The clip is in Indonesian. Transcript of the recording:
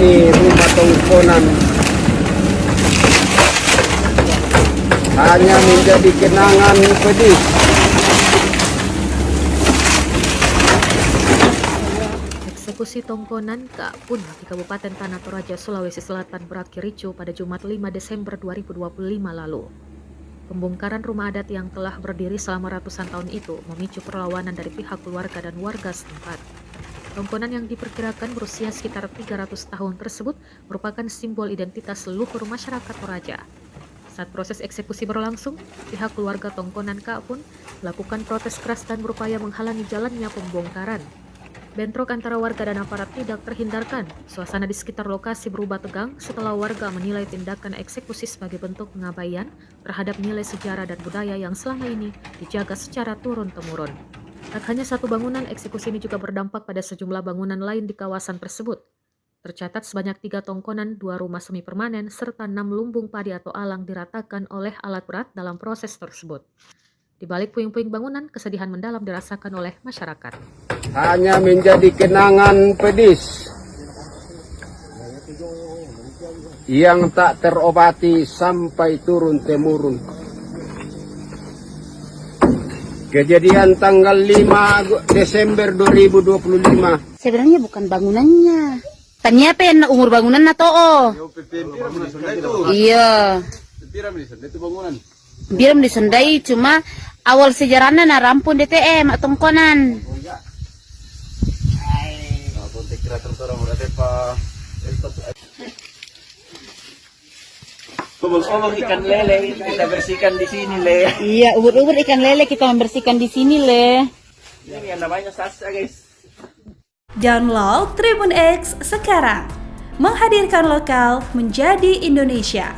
ini rumah tongkonan hanya menjadi kenangan pedih. Eksekusi tongkonan Kak Pun di Kabupaten Tanah Toraja, Sulawesi Selatan berakhir ricuh pada Jumat 5 Desember 2025 lalu. Pembongkaran rumah adat yang telah berdiri selama ratusan tahun itu memicu perlawanan dari pihak keluarga dan warga setempat. Tongkonan yang diperkirakan berusia sekitar 300 tahun tersebut merupakan simbol identitas seluruh masyarakat Toraja. Saat proses eksekusi berlangsung, pihak keluarga tongkonan Kak Pun melakukan protes keras dan berupaya menghalangi jalannya pembongkaran. Bentrok antara warga dan aparat tidak terhindarkan. Suasana di sekitar lokasi berubah tegang setelah warga menilai tindakan eksekusi sebagai bentuk pengabaian terhadap nilai sejarah dan budaya yang selama ini dijaga secara turun-temurun. Tak hanya satu bangunan, eksekusi ini juga berdampak pada sejumlah bangunan lain di kawasan tersebut. Tercatat sebanyak 3 tongkonan, 2 rumah semi permanen, serta 6 lumbung padi atau alang diratakan oleh alat berat dalam proses tersebut. Di balik puing-puing bangunan, kesedihan mendalam dirasakan oleh masyarakat. Hanya menjadi kenangan pedih yang tak terobati sampai turun-temurun. Kejadian tanggal 5 Desember 2025. Sebenarnya bukan bangunannya. Tanya apa yang umur bangunan atau iya. Biar disendai cuma awal sejarahnya na rampun DTM atau tongkonan. Ubur-ubur ikan lele kita bersihkan di sini, Le. Iya, ubur-ubur ikan lele kita membersihkan di sini, Le. Ini yang namanya sasa, guys. Download Tribun X sekarang. Menghadirkan lokal menjadi Indonesia.